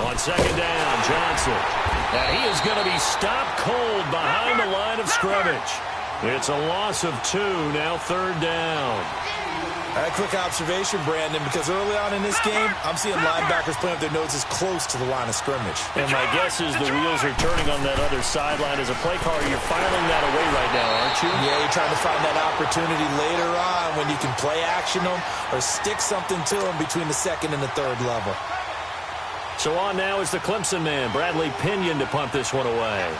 On second down, Johnson. And he is going to be stopped cold behind the line of scrimmage. It's a loss of 2, now third down. A quick observation, Brandon, because early on in this game, I'm seeing linebackers playing with their noses close to the line of scrimmage. And my guess is the wheels are turning on that other sideline. As a play caller, you're filing that away right now, aren't you? Yeah, you're trying to find that opportunity later on when you can play action them or stick something to them between the second and the third level. So on now is the Clemson man, Bradley Pinion, to punt this one away.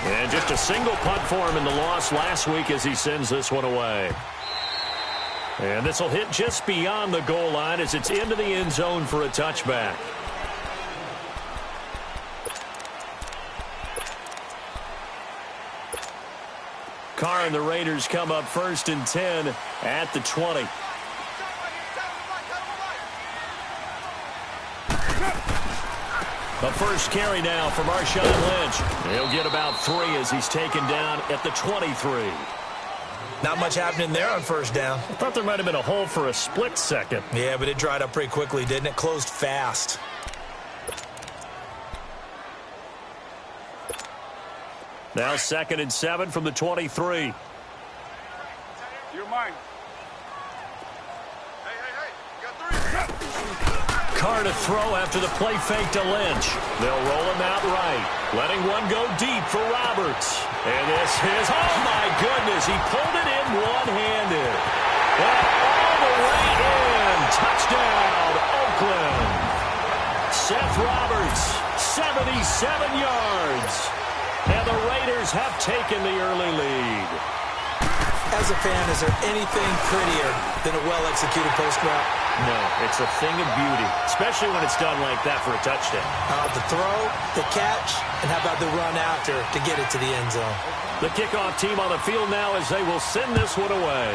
And just a single punt for him in the loss last week as he sends this one away. And this will hit just beyond the goal line as it's into the end zone for a touchback. Carr and the Raiders come up 1st and 10 at the 20. The first carry now for Marshawn Lynch. He'll get about 3 as he's taken down at the 23. Not much happening there on first down. I thought there might have been a hole for a split second. Yeah, but it dried up pretty quickly, didn't it? Closed fast. Now 2nd and 7 from the 23. You're mine. Carr to throw after the play fake to Lynch. They'll roll him out right, letting one go deep for Roberts. And this is, oh my goodness, he pulled it in one-handed. And all the way in. Touchdown, Oakland. Seth Roberts, 77 yards. And the Raiders have taken the early lead. As a fan, is there anything prettier than a well-executed post route? No, it's a thing of beauty, especially when it's done like that for a touchdown. The throw, the catch, and how about the run after to get it to the end zone? The kickoff team on the field now as they will send this one away.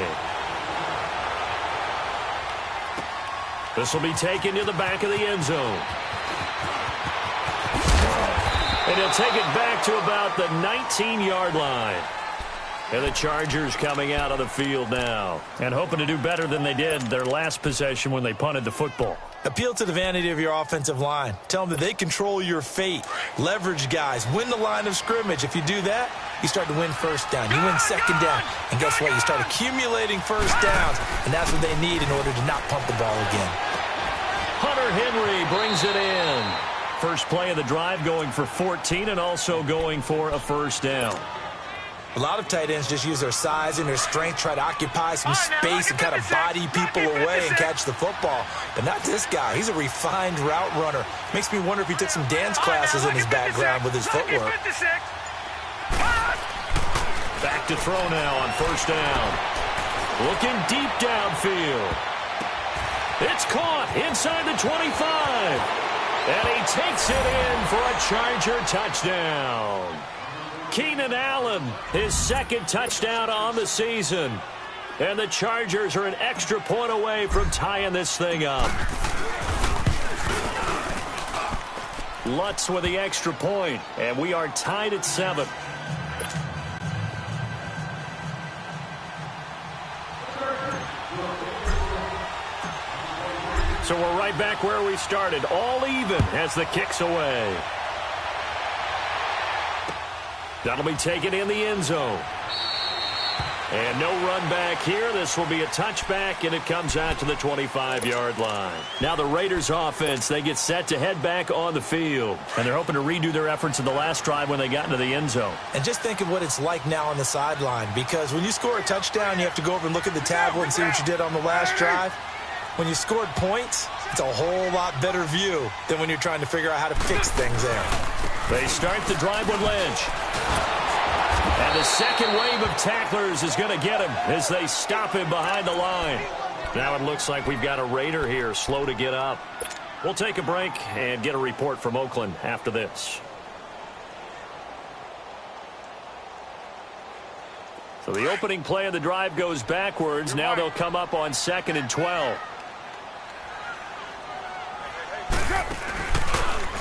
This will be taken to the back of the end zone. And he'll take it back to about the 19-yard line. And the Chargers coming out on the field now and hoping to do better than they did their last possession when they punted the football. Appeal to the vanity of your offensive line. Tell them that they control your fate. Leverage guys. Win the line of scrimmage. If you do that, you start to win first down. You win second down. And guess what? You start accumulating first downs. And that's what they need in order to not punt the ball again. Hunter Henry brings it in. First play of the drive going for 14 and also going for a first down. A lot of tight ends just use their size and their strength, try to occupy some space and kind of body people away and catch the football. But not this guy. He's a refined route runner. Makes me wonder if he took some dance classes in his background with his footwork. Back to throw now on first down. Looking deep downfield. It's caught inside the 25. And he takes it in for a Charger touchdown. Keenan Allen, his second touchdown on the season. And the Chargers are an extra point away from tying this thing up. Lutz with the extra point, and we are tied at 7. So we're right back where we started, all even as the kick's away. That'll be taken in the end zone. And no run back here. This will be a touchback, and it comes out to the 25-yard line. Now the Raiders offense, they get set to head back on the field. And they're hoping to redo their efforts in the last drive when they got into the end zone. And just think of what it's like now on the sideline, because when you score a touchdown, you have to go over and look at the tablet and see what you did on the last drive. When you scored points, it's a whole lot better view than when you're trying to figure out how to fix things there. They start the drive with Lynch. And the second wave of tacklers is going to get him as they stop him behind the line. Now it looks like we've got a Raider here slow to get up. We'll take a break and get a report from Oakland after this. So the opening play of the drive goes backwards. Now they'll come up on 2nd and 12.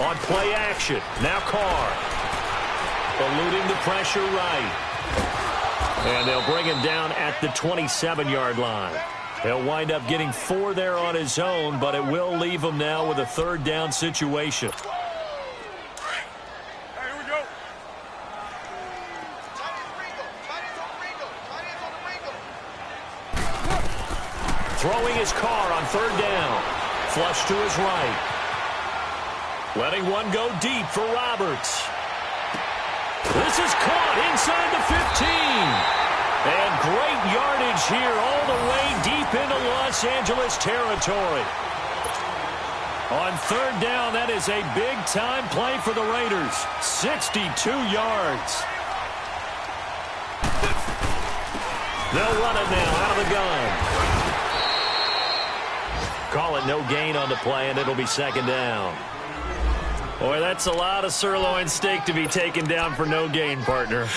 On play action. Now Carr. Eluding the pressure right. And they'll bring him down at the 27-yard line. He'll wind up getting 4 there on his own, but it will leave him now with a third down situation. Here we go. Throwing his car on third down. Flush to his right. Letting one go deep for Roberts. This is caught inside the 15. And great yardage here all the way deep into Los Angeles territory. On third down, that is a big-time play for the Raiders. 62 yards. They'll run it now out of the gun. Call it no gain on the play, and it'll be second down. Boy, that's a lot of sirloin steak to be taken down for no gain, partner.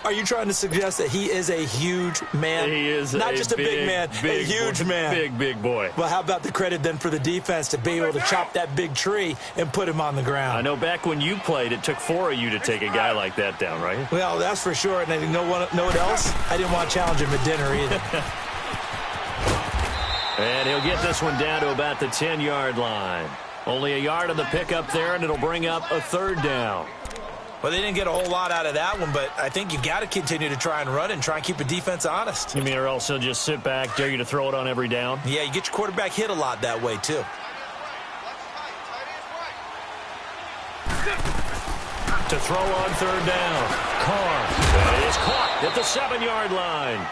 Are you trying to suggest that he is a huge man? He is not just a big man, a huge man. Big boy. Well, how about the credit then for the defense to be able to chop that big tree and put him on the ground? I know back when you played, it took 4 of you to take a guy like that down, right? Well, that's for sure. And you know what else? I didn't want to challenge him at dinner either. And he'll get this one down to about the 10-yard line. Only a yard on the pickup there, and it'll bring up a third down. Well, they didn't get a whole lot out of that one, but I think you got to continue to try and run and try and keep the defense honest. You mean or else he'll just sit back, dare you to throw it on every down? Yeah, you get your quarterback hit a lot that way, too. To throw on third down. Carr is caught at the 7-yard line.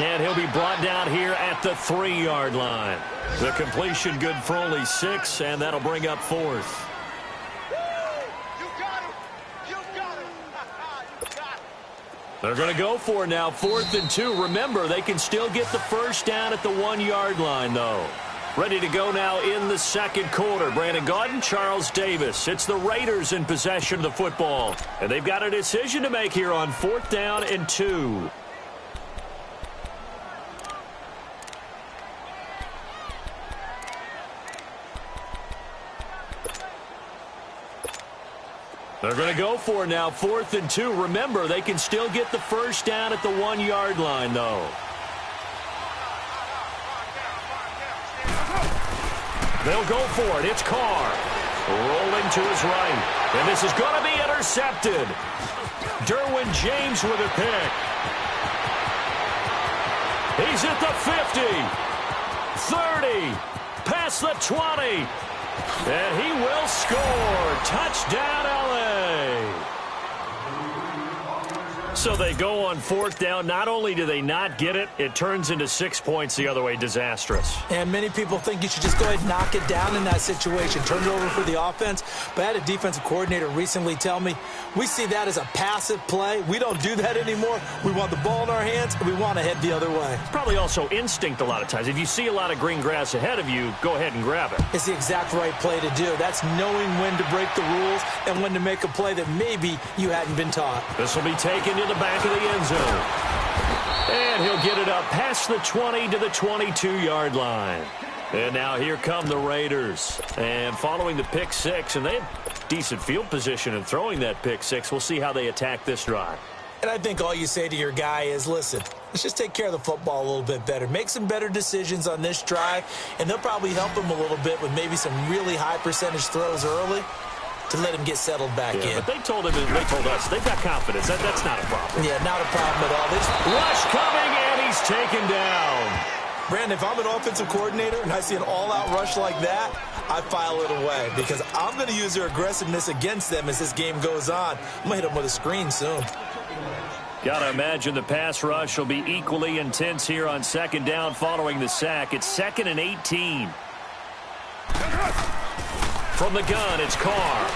And he'll be brought down here at the 3-yard line. The completion good for only 6, and that'll bring up fourth. They're going to go for it now, 4th and 2. Remember, they can still get the first down at the 1-yard line, though. Ready to go now in the second quarter. Brandon Gaudin, Charles Davis. It's the Raiders in possession of the football. And they've got a decision to make here on 4th down and 2. They're going to go for it now, 4th and 2. Remember, they can still get the first down at the 1-yard line, though. They'll go for it. It's Carr. Rolling to his right. And this is going to be intercepted. Derwin James with a pick. He's at the 50. 30. Past the 20. And he will score. Touchdown, L.A. So they go on 4th down. Not only do they not get it, it turns into 6 points the other way. Disastrous. And many people think you should just go ahead and knock it down in that situation. Turn it over for the offense. But I had a defensive coordinator recently tell me, we see that as a passive play. We don't do that anymore. We want the ball in our hands, and we want to head the other way. It's probably also instinct a lot of times. If you see a lot of green grass ahead of you, go ahead and grab it. It's the exact right play to do. That's knowing when to break the rules and when to make a play that maybe you hadn't been taught. This will be taken to the back of the end zone. And he'll get it up past the 20 to the 22-yard line. And now here come the Raiders. And following the pick six, and they have decent field position in throwing that pick six. We'll see how they attack this drive. And I think all you say to your guy is, listen, let's just take care of the football a little bit better. Make some better decisions on this drive, and they'll probably help him a little bit with maybe some really high percentage throws early to let him get settled back in. But they told him, they told us, they've got confidence. That's not a problem. Yeah, not a problem at all. Rush coming, and he's taken down. Brandon, if I'm an offensive coordinator and I see an all-out rush like that, I file it away because I'm going to use their aggressiveness against them as this game goes on. I'm going to hit them with a screen soon. Got to imagine the pass rush will be equally intense here on second down following the sack. It's 2nd and 18. From the gun, it's Carr.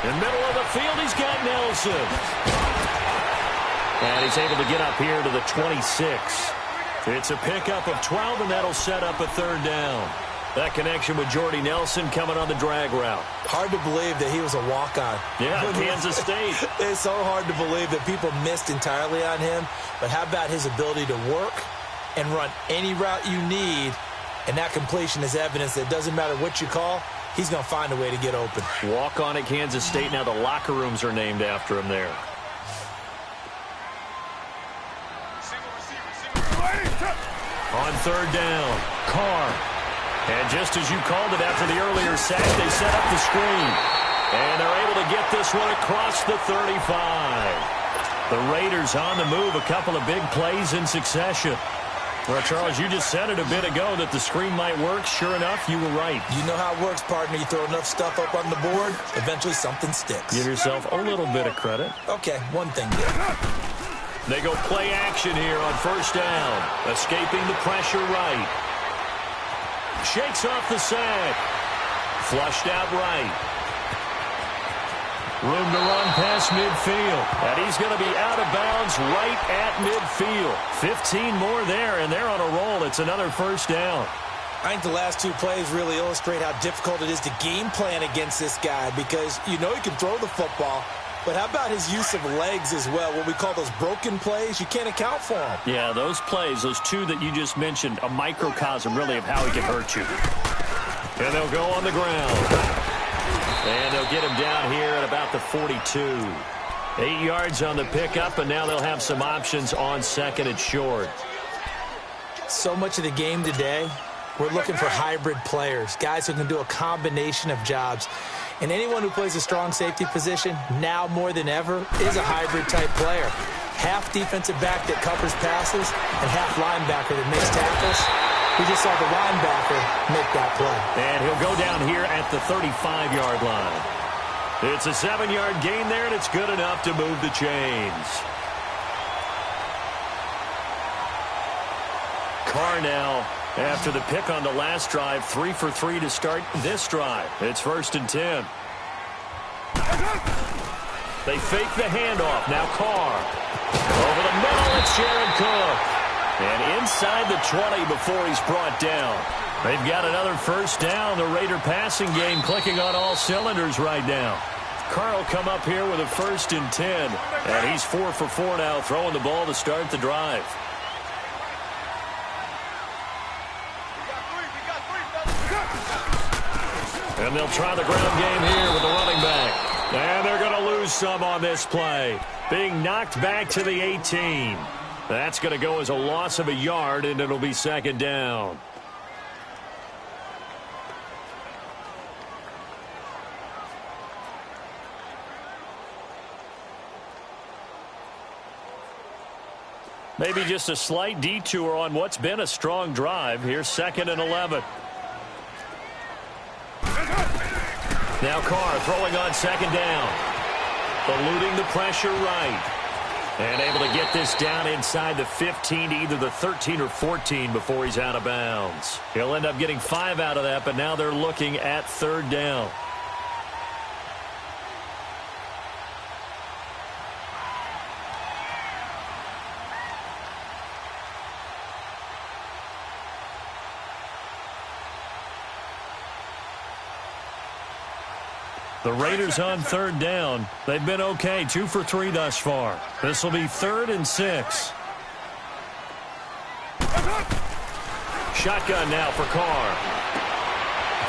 In the middle of the field, he's got Nelson. And he's able to get up here to the 26. It's a pickup of 12, and that'll set up a third down. That connection with Jordy Nelson coming on the drag route. Hard to believe that he was a walk-on. Yeah, Kansas State. It's so hard to believe that people missed entirely on him. But how about his ability to work and run any route you need? And that completion is evidence that it doesn't matter what you call, he's going to find a way to get open. Walk on at Kansas State. Now the locker rooms are named after him there. On third down, Carr. And just as you called it after the earlier sack, they set up the screen. And they're able to get this one across the 35. The Raiders on the move, a couple of big plays in succession. Well, Charles, you just said it a bit ago that the screen might work. Sure enough, you were right. You know how it works, partner. You throw enough stuff up on the board, eventually something sticks. Give yourself a little bit of credit. Okay, one thing did. They go play action here on first down. Escaping the pressure right. Shakes off the sack. Flushed out right. Room to run past midfield. And he's going to be out of bounds right at midfield. 15 more there, and they're on a roll. It's another first down. I think the last two plays really illustrate how difficult it is to game plan against this guy because you know he can throw the football, but how about his use of legs as well? What we call those broken plays, you can't account for them. Yeah, those plays, those two that you just mentioned, a microcosm really of how he can hurt you. And they'll go on the ground. And they'll get him down here at about the 42. 8 yards on the pickup, and now they'll have some options on second and short. So much of the game today, we're looking for hybrid players, guys who can do a combination of jobs. And anyone who plays a strong safety position, now more than ever, is a hybrid-type player. Half defensive back that covers passes and half linebacker that makes tackles. We just saw the linebacker make that play. And he'll go down here at the 35-yard line. It's a 7-yard gain there, and it's good enough to move the chains. Carr now, after the pick on the last drive, 3 for 3 to start this drive. It's 1st and 10. They fake the handoff. Now Carr. Over the middle, it's Jared Cook. And inside the 20 before he's brought down. They've got another first down. The Raider passing game clicking on all cylinders right now. Carr will come up here with a 1st and 10. And he's 4 for 4 now, throwing the ball to start the drive. And they'll try the ground game here with the running back. And they're going to lose some on this play. Being knocked back to the 18. That's going to go as a loss of a yard, and it'll be 2nd down. Maybe just a slight detour on what's been a strong drive. Here's 2nd and 11. Now Carr throwing on 2nd down. Eluding the pressure right. And able to get this down inside the 15 to either the 13 or 14 before he's out of bounds. He'll end up getting 5 out of that, but now they're looking at 3rd down. The Raiders on 3rd down. They've been okay, 2 for 3 thus far. This will be 3rd and 6. Shotgun now for Carr.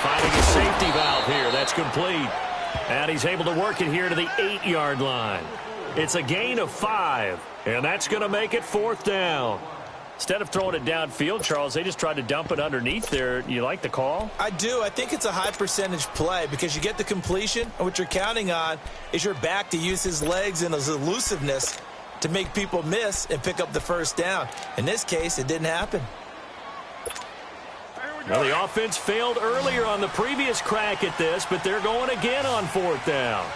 Finding a safety valve here. That's complete. And he's able to work it here to the 8-yard line. It's a gain of 5. And that's going to make it 4th down. Instead of throwing it downfield, Charles, they just tried to dump it underneath there. You like the call? I do. I think it's a high percentage play because you get the completion, and what you're counting on is your back to use his legs and his elusiveness to make people miss and pick up the 1st down. In this case, it didn't happen. Well, the offense failed earlier on the previous crack at this, but they're going again on 4th down.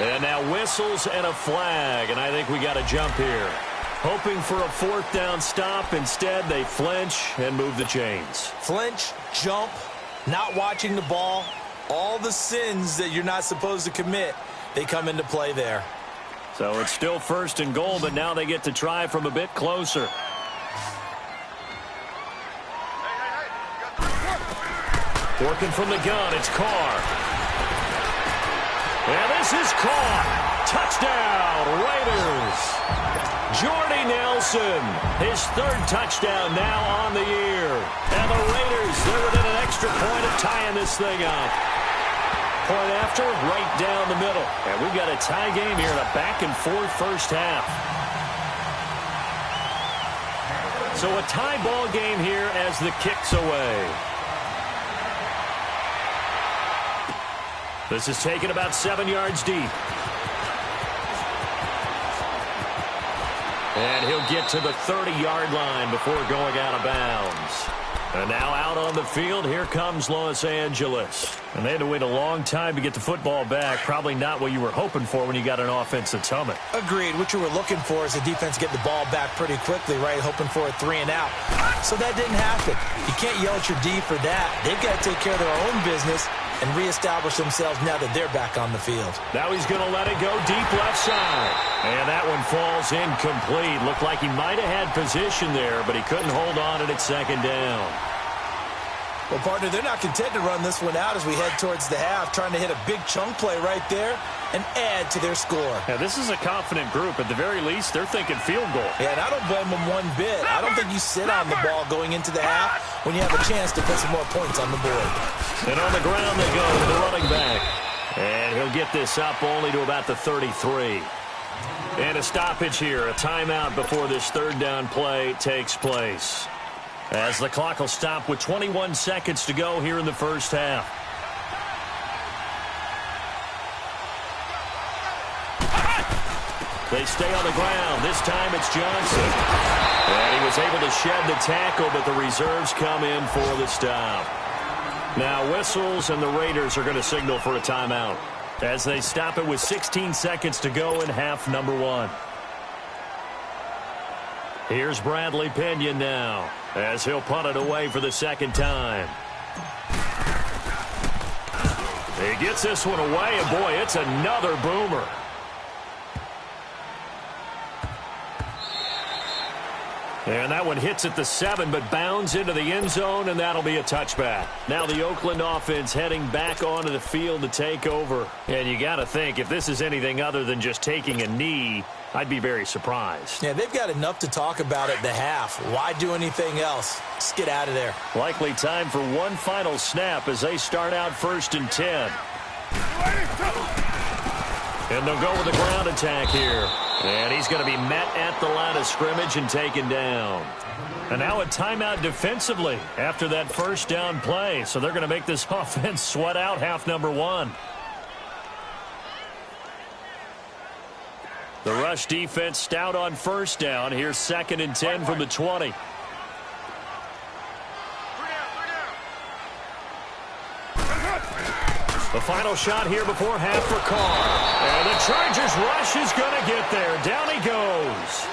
And now whistles and a flag, and I think we got a jump here. Hoping for a 4th down stop. Instead, they flinch and move the chains. Flinch, jump, not watching the ball, all the sins that you're not supposed to commit, they come into play there. So it's still 1st and goal, but now they get to try from a bit closer. Working from the gun, it's Carr. And this is caught. Touchdown, Raiders. Jordy Nelson, his third touchdown now on the year. And the Raiders, they're within an extra point of tying this thing up. Point after, right down the middle. And we've got a tie game here in a back-and-forth first half. So a tie ball game here as the kick's away. This is taken about 7 yards deep. And he'll get to the 30-yard line before going out of bounds. And now out on the field, here comes Los Angeles. And they had to wait a long time to get the football back. Probably not what you were hoping for when you got an offense that's humming. Agreed. What you were looking for is the defense get the ball back pretty quickly, right? Hoping for a 3 and out. So that didn't happen. You can't yell at your D for that. They've got to take care of their own business and reestablish themselves now that they're back on the field. Now he's going to let it go deep left side. And that one falls incomplete. Looked like he might have had position there, but he couldn't hold on at second down. Well, partner, they're not content to run this one out as we head towards the half, trying to hit a big chunk play right there and add to their score. Yeah, this is a confident group. At the very least, they're thinking field goal. Yeah, and I don't blame them one bit. I don't think you sit on the ball going into the half when you have a chance to put some more points on the board. And on the ground they go to the running back. And he'll get this up only to about the 33. And a stoppage here, a timeout before this third down play takes place. As the clock will stop with 21 seconds to go here in the first half. They stay on the ground. This time it's Johnson. And he was able to shed the tackle, but the reserves come in for the stop. Now whistles, and the Raiders are going to signal for a timeout as they stop it with 16 seconds to go in half number 1. Here's Bradley Pinion now as he'll punt it away for the second time. He gets this one away, and boy, it's another boomer. And that one hits at the 7, but bounds into the end zone, and that'll be a touchback. Now the Oakland offense heading back onto the field to take over. And you got to think, if this is anything other than just taking a knee, I'd be very surprised. Yeah, they've got enough to talk about at the half. Why do anything else? Just get out of there. Likely time for one final snap as they start out 1st and 10. And they'll go with the ground attack here. And he's going to be met at the line of scrimmage and taken down. And now a timeout defensively after that first down play. So they're going to make this offense sweat out half number 1. The rush defense stout on first down. Here's 2nd and 10 from the 20. The final shot here before half for Carr. And the Chargers rush is going to get there. Down he goes.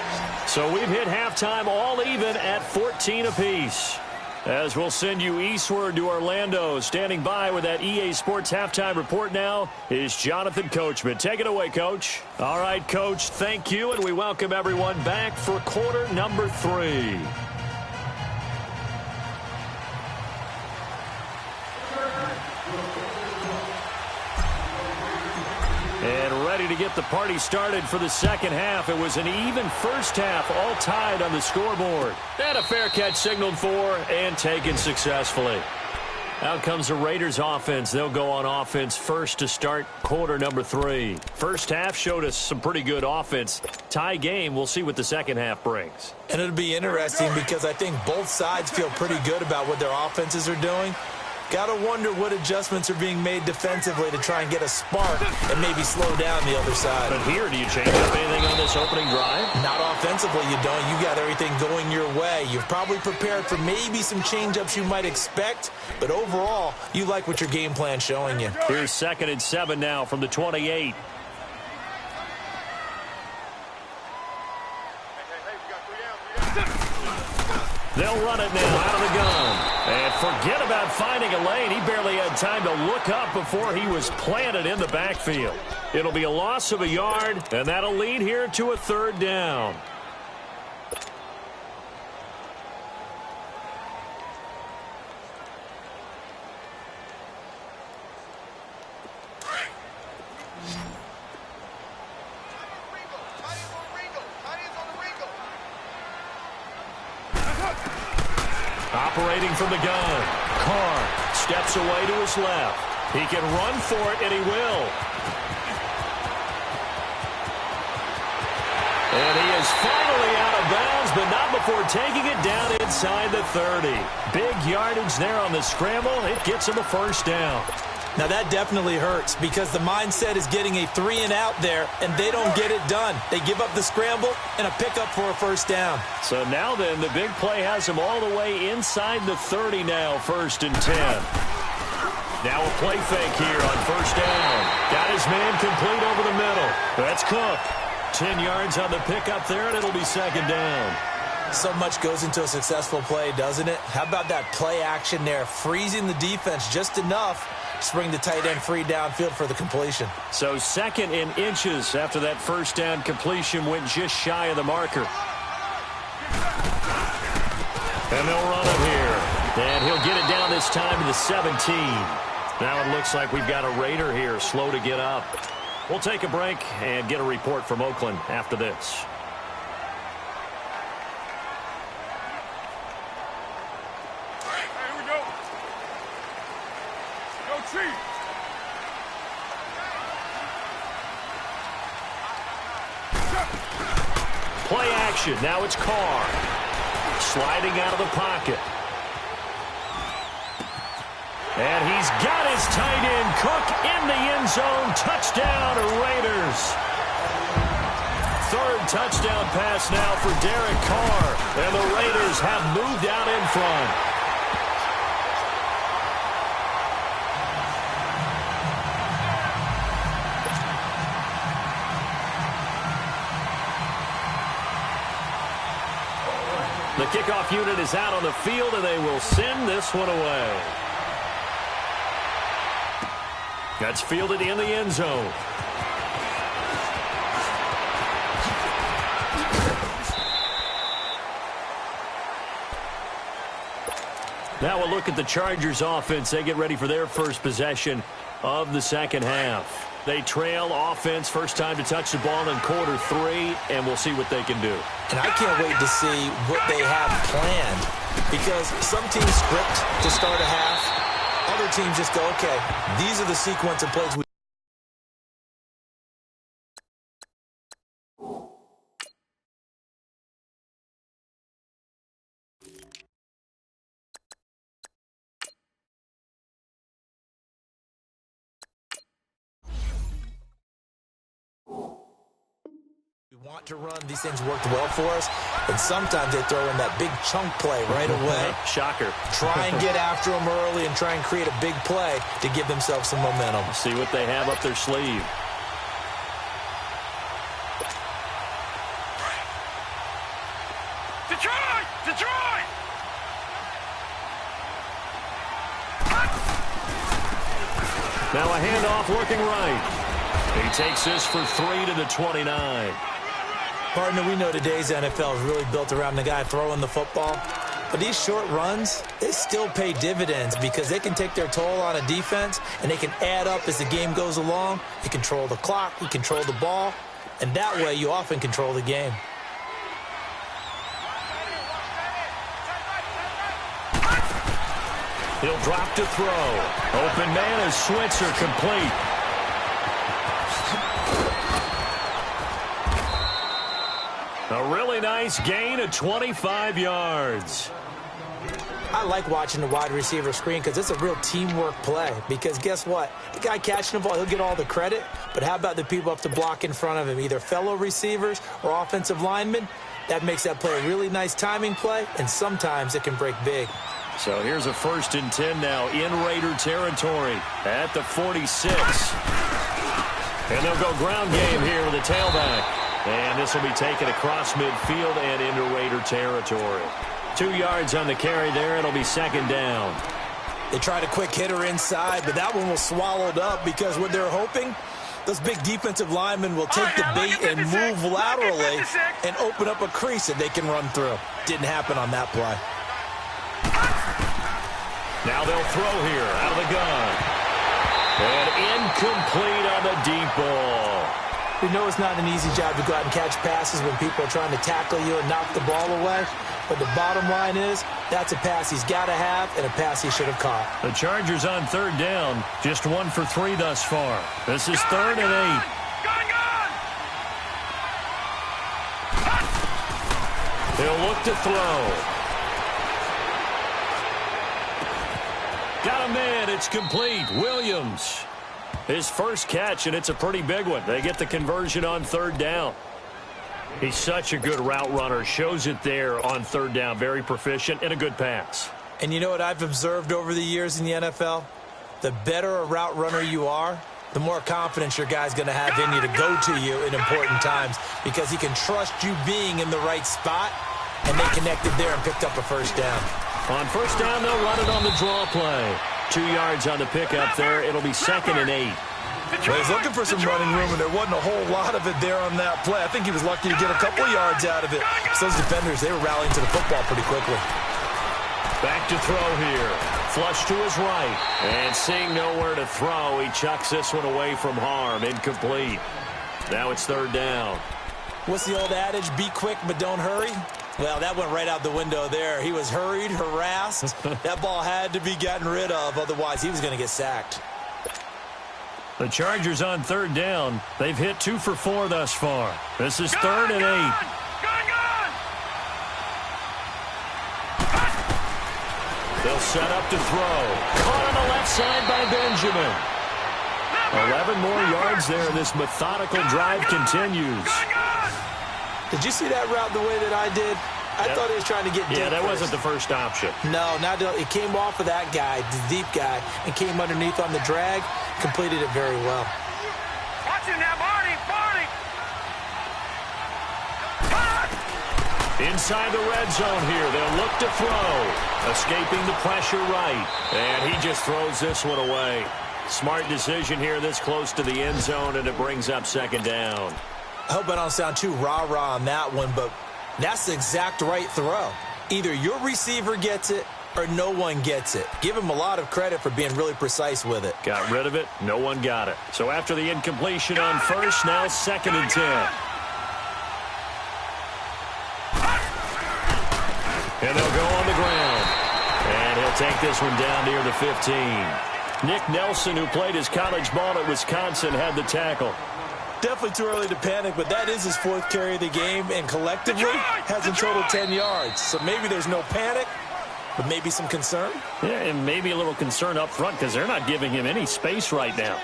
So we've hit halftime all even at 14 apiece. As we'll send you eastward to Orlando. Standing by with that EA Sports halftime report now is Jonathan Coachman. Take it away, Coach. All right, Coach, thank you, and we welcome everyone back for quarter number 3. And ready to get the party started for the second half. It was an even first half, all tied on the scoreboard. And a fair catch signaled for and taken successfully. Out comes the Raiders offense. They'll go on offense first to start quarter number 3. First half showed us some pretty good offense. Tie game, we'll see what the second half brings. And it'll be interesting because I think both sides feel pretty good about what their offenses are doing. Got to wonder what adjustments are being made defensively to try and get a spark and maybe slow down the other side. But here, do you change up anything on this opening drive? Not offensively, you don't. You got everything going your way. You've probably prepared for maybe some change-ups you might expect, but overall, you like what your game plan's showing you. Here's 2nd and 7 now from the 28. They'll run it now out of the gun. And forget about finding a lane. He barely had time to look up before he was planted in the backfield. It'll be a loss of a yard, and that'll lead here to a 3rd down. Operating from the gun. Carr steps away to his left. He can run for it, and he will. And he is finally out of bounds, but not before taking it down inside the 30. Big yardage there on the scramble. It gets him a first down. Now that definitely hurts because the mindset is getting a 3-and-out there, and they don't get it done. They give up the scramble and a pickup for a first down. So now then, the big play has him all the way inside the 30 now, 1st and 10. Now a play fake here on first down. Got his man complete over the middle. That's Cook. 10 yards on the pickup there, and it'll be 2nd down. So much goes into a successful play, doesn't it? How about that play action there, freezing the defense just enough to bring the tight end free downfield for the completion. So 2nd in inches after that first down completion went just shy of the marker. And they'll run him here. And he'll get it down this time to the 17. Now it looks like we've got a Raider here, slow to get up. We'll take a break and get a report from Oakland after this. Here we go. Go Chiefs. Play action. Now it's Carr. Sliding out of the pocket. And he's got his tight end, Cook, in the end zone. Touchdown, Raiders. 3rd touchdown pass now for Derek Carr. And the Raiders have moved out in front. The kickoff unit is out on the field, and they will send this one away. That's fielded in the end zone. Now we'll look at the Chargers offense. They get ready for their first possession of the second half. They trail offense, first time to touch the ball in quarter 3, and we'll see what they can do. And I can't wait to see what they have planned because some teams script to start a half. Other teams just go, okay, these are the sequence of plays we want to run. These things worked well for us, and sometimes they throw in that big chunk play right away. Shocker. Try and get after them early and try and create a big play to give themselves some momentum. See what they have up their sleeve. Detroit! Detroit! Now a handoff looking right. He takes this for 3 to the 29. Partner, we know today's NFL is really built around the guy throwing the football. But these short runs, they still pay dividends because they can take their toll on a defense, and they can add up as the game goes along. You control the clock, you control the ball, and that way you often control the game. He'll drop to throw. Open man is Switzer, complete. A really nice gain of 25 yards. I like watching the wide receiver screen because it's a real teamwork play. Because guess what? The guy catching the ball, he'll get all the credit. But how about the people up to block in front of him, either fellow receivers or offensive linemen? That makes that play a really nice timing play, and sometimes it can break big. So here's a 1st and 10 now in Raider territory at the 46. And they'll go ground game here with a tailback. And this will be taken across midfield and into Raider territory. 2 yards on the carry there. It'll be 2nd down. They tried a quick hitter inside, but that one was swallowed up because what they're hoping, those big defensive linemen will take the bait and move laterally and open up a crease that they can run through. Didn't happen on that play. Now they'll throw here out of the gun. And incomplete on the deep ball. We know it's not an easy job to go out and catch passes when people are trying to tackle you and knock the ball away. But the bottom line is, that's a pass he's got to have and a pass he should have caught. The Chargers on third down, just 1 for 3 thus far. This is 3rd and 8. He'll look to throw. Got a man. It's complete. Williams. His first catch, and it's a pretty big one. They get the conversion on third down. He's such a good route runner. Shows it there on third down. Very proficient and a good pass. And you know what I've observed over the years in the NFL? The better a route runner you are, the more confidence your guy's going to have in you to go to you in important times because he can trust you being in the right spot, and they connected there and picked up a first down. On first down, they'll run it on the draw play. 2 yards on the pickup there. It'll be 2nd and 8. Well, he's looking for some running room, and there wasn't a whole lot of it there on that play. I think he was lucky to get a couple yards out of it. So those defenders, they were rallying to the football pretty quickly. Back to throw here. Flush to his right. And seeing nowhere to throw, he chucks this one away from harm. Incomplete. Now it's third down. What's the old adage? Be quick, but don't hurry? Well, that went right out the window there. He was hurried, harassed. That ball had to be gotten rid of, otherwise he was going to get sacked. The Chargers on third down. They've hit 2 for 4 thus far. This is 3rd and 8. They'll set up to throw. Caught on the left side by Benjamin. 11 more yards there. This methodical drive continues. Did you see that route the way that I did? I thought he was trying to get deep. Yeah, that first. wasn't the first option. No, it came off of that guy, the deep guy, and came underneath on the drag. Completed it very well. Watching that, Barney! Inside the red zone here. They'll look to throw. Escaping the pressure right. And he just throws this one away. Smart decision here this close to the end zone, and it brings up 2nd down. I hope I don't sound too rah-rah on that one, but that's the exact right throw. Either your receiver gets it or no one gets it. Give him a lot of credit for being really precise with it. Got rid of it. No one got it. So after the incompletion on first, now 2nd and 10. And they'll go on the ground. And he'll take this one down near the 15. Nick Nelson, who played his college ball at Wisconsin, had the tackle. Definitely too early to panic, but that is his 4th carry of the game, and collectively has in total 10 yards. So maybe there's no panic, but maybe some concern. Yeah, and maybe a little concern up front because they're not giving him any space right now.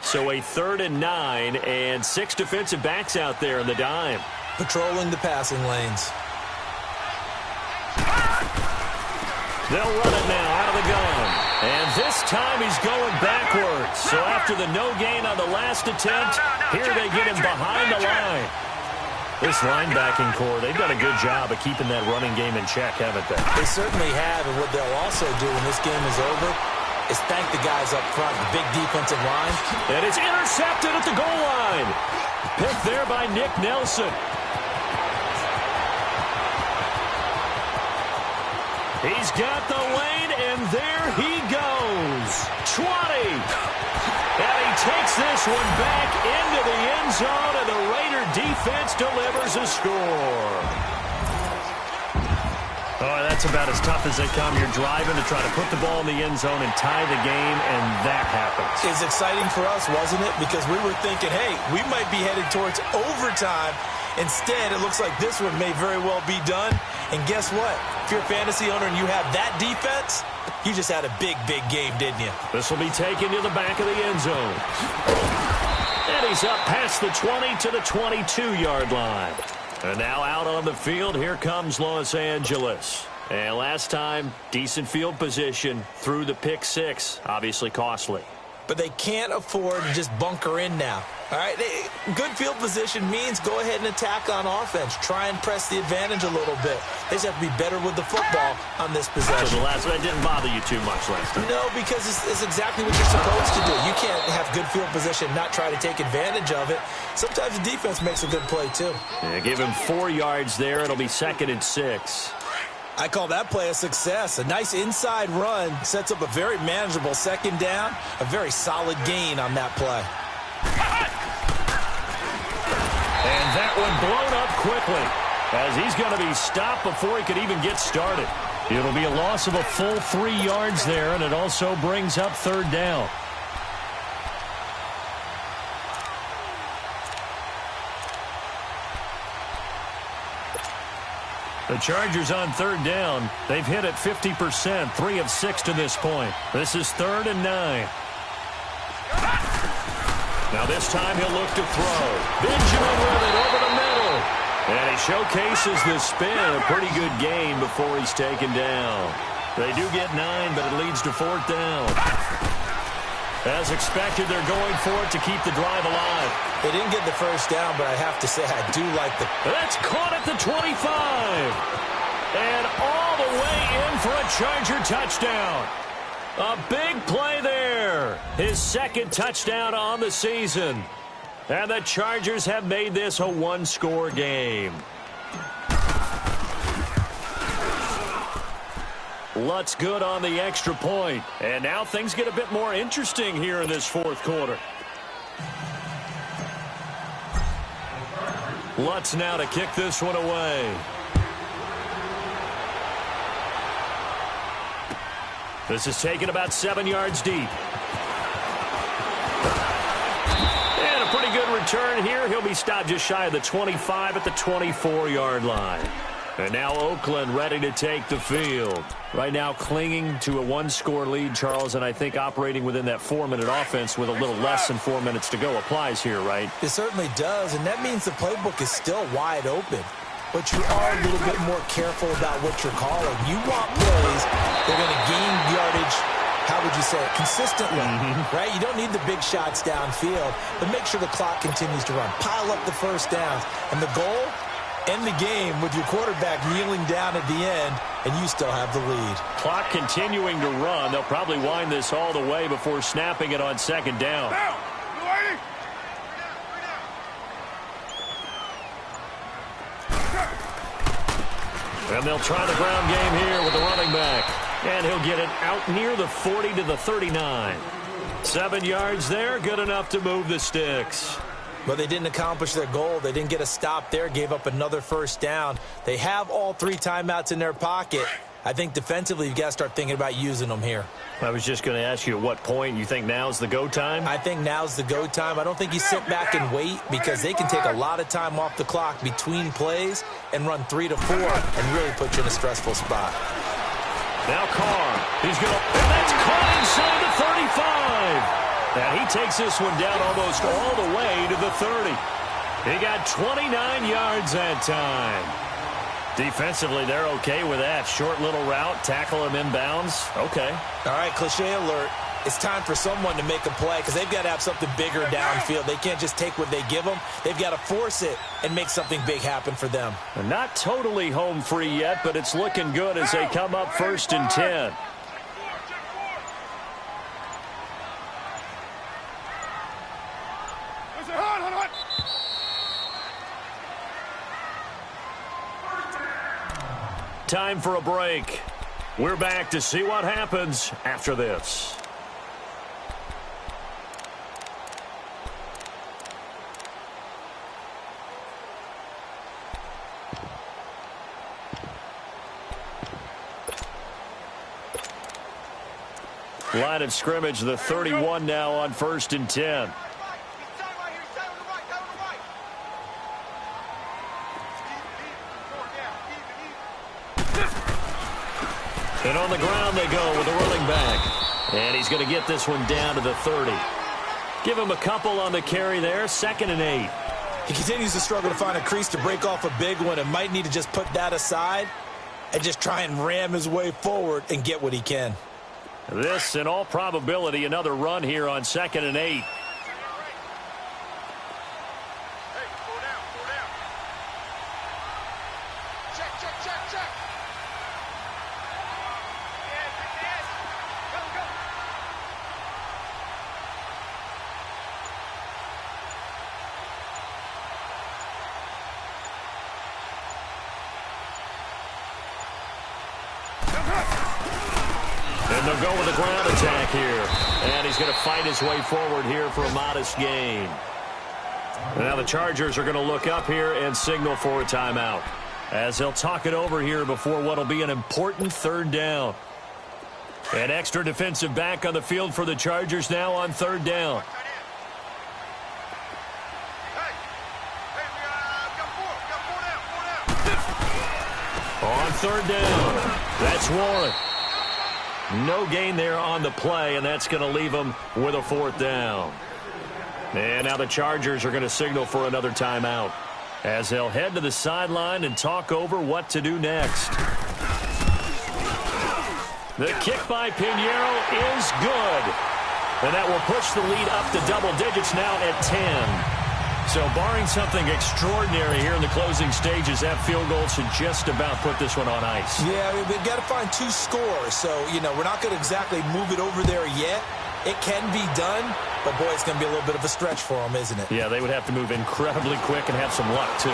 So a 3rd and 9 and 6 defensive backs out there in the dime. Patrolling the passing lanes. They'll run it now out of the gun. And this time he's going backwards. So after the no gain on the last attempt, here they get him behind the line. This linebacking core, they've done a good job of keeping that running game in check, haven't they? They certainly have, and what they'll also do when this game is over is thank the guys up front, the big defensive line. And it's intercepted at the goal line. Picked there by Nick Nelson. He's got the lane, and there he goes. 20. And he takes this one back into the end zone, and the Raider defense delivers a score. Oh, that's about as tough as they come. You're driving to try to put the ball in the end zone and tie the game, and that happens. It's exciting for us, wasn't it? Because we were thinking, hey, we might be headed towards overtime. Instead, it looks like this one may very well be done. And guess what? If you're a fantasy owner and you have that defense, you just had a big, big game, didn't you? This will be taken to the back of the end zone. And he's up past the 20 to the 22-yard line. And now out on the field, here comes Los Angeles. And last time, decent field position through the pick 6, obviously costly. but they can't afford to just bunker in now. All right, good field position means go ahead and attack on offense. Try and press the advantage a little bit. They just have to be better with the football on this possession. So the last one didn't bother you too much last time? No, because it's exactly what you're supposed to do. You can't have good field position and not try to take advantage of it. Sometimes the defense makes a good play, too. Yeah, give him 4 yards there. It'll be 2nd and 6. I call that play a success. A nice inside run sets up a very manageable 2nd down. A very solid gain on that play. And that one blown up quickly as he's going to be stopped before he could even get started. It'll be a loss of a full 3 yards there, and it also brings up 3rd down. The Chargers on 3rd down. They've hit it 50%, 3 of 6 to this point. This is 3rd and 9. Now this time he'll look to throw. Benjamin with it over the middle. And he showcases the spin. A pretty good gain before he's taken down. They do get 9, but it leads to 4th down. As expected, they're going for it to keep the drive alive. They didn't get the 1st down, but I have to say I do like the... That's caught at the 25. And all the way in for a Charger touchdown. A big play there. His 2nd touchdown on the season. And the Chargers have made this a 1-score game. Lutz good on the extra point. And now things get a bit more interesting here in this 4th quarter. Lutz now to kick this one away. This is taken about 7 yards deep. And a pretty good return here. He'll be stopped just shy of the 25 at the 24-yard line. And now Oakland ready to take the field. Right now clinging to a 1-score lead, Charles, and I think operating within that 4-minute offense with a little less than 4 minutes to go applies here, right? It certainly does, and that means the playbook is still wide open. But you are a little bit more careful about what you're calling. You want plays that are going to gain yardage, how would you say it, consistently, right? You don't need the big shots downfield, but make sure the clock continues to run. Pile up the 1st downs. And the goal, end the game with your quarterback kneeling down at the end, and you still have the lead. Clock continuing to run. They'll probably wind this all the way before snapping it on 2nd down. And they'll try the ground game here with the running back. And he'll get it out near the 40 to the 39. 7 yards there, good enough to move the sticks. But they didn't accomplish their goal. They didn't get a stop there, gave up another 1st down. They have all 3 timeouts in their pocket. I think defensively, you've got to start thinking about using them here. I was just going to ask you at what point you think now's the go time? I think now's the go time. I don't think you sit back and wait because they can take a lot of time off the clock between plays and run 3 to 4 and really put you in a stressful spot. Now Carr. He's going to... And that's caught inside the 35. And he takes this one down almost all the way to the 30. He got 29 yards that time. Defensively, they're okay with that. Short little route, tackle him inbounds. Okay. All right, cliche alert. It's time for someone to make a play because they've got to have something bigger downfield. They can't just take what they give them. They've got to force it and make something big happen for them. Not totally home free yet, but it's looking good as they come up 1st and 10. Time for a break. We're back to see what happens after this. Line of scrimmage, the 31 now on 1st and 10. And on the ground they go with a running back. And he's going to get this one down to the 30. Give him a couple on the carry there. 2nd and 8. He continues to struggle to find a crease to break off a big one and might need to just put that aside and just try and ram his way forward and get what he can. This, in all probability, another run here on 2nd and 8. And they'll go with a ground attack here. And he's going to fight his way forward here for a modest gain. Now the Chargers are going to look up here and signal for a timeout, as they'll talk it over here before what will be an important 3rd down. An extra defensive back on the field for the Chargers now on 3rd down. On 3rd down, that's Warren. No gain there on the play, and that's going to leave them with a 4th down. And now the Chargers are going to signal for another timeout, as they'll head to the sideline and talk over what to do next. The kick by Pinheiro is good. And that will push the lead up to double digits now at 10. So barring something extraordinary here in the closing stages, that field goal should just about put this one on ice. Yeah, we've got to find 2 scores. So, we're not going to exactly move it over there yet. It can be done, but, boy, it's going to be a little bit of a stretch for them, isn't it? Yeah, they would have to move incredibly quick and have some luck, too.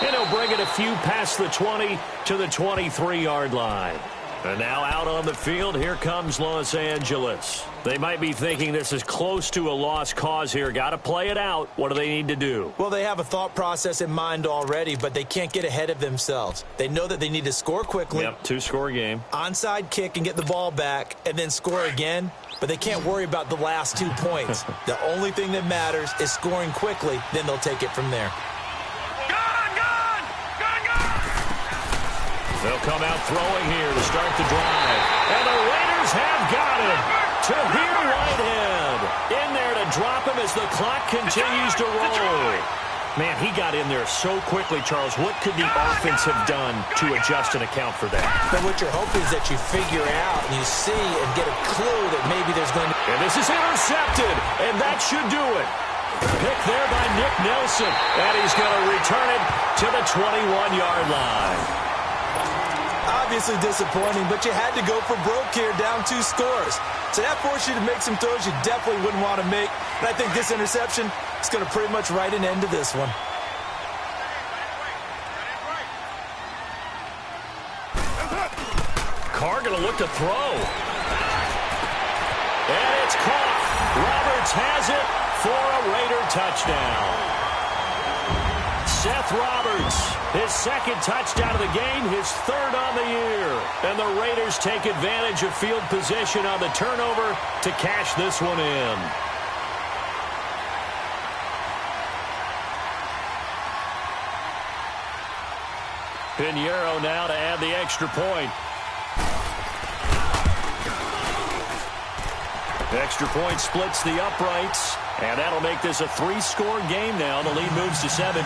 And he'll bring it a few past the 20 to the 23-yard line. And now out on the field, here comes Los Angeles. They might be thinking this is close to a lost cause here. Got to play it out. What do they need to do? Well, they have a thought process in mind already, but they can't get ahead of themselves. They know that they need to score quickly. Yep, 2-score game. Onside kick and get the ball back and then score again. But they can't worry about the last 2 points. The only thing that matters is scoring quickly. Then they'll take it from there. They'll come out throwing here to start the drive. And the Raiders have got him. Tahir Whitehead in there to drop him as the clock continues to roll. Man, he got in there so quickly, Charles. What could the offense have done to adjust and account for that? But what you're hoping is that you figure out and you see and get a clue that maybe there's going to... And this is intercepted, and that should do it. Picked there by Nick Nelson, and he's going to return it to the 21-yard line. Obviously disappointing, but you had to go for broke here, down 2 scores. So that forced you to make some throws you definitely wouldn't want to make. And I think this interception is going to pretty much write an end to this one. Carr going to look to throw. And it's caught. Roberts has it for a Raider touchdown. Seth Roberts, his 2nd touchdown of the game, his 3rd on the year. And the Raiders take advantage of field position on the turnover to cash this one in. Pinheiro now to add the extra point. Extra point splits the uprights, and that'll make this a 3-score game now. The lead moves to 17.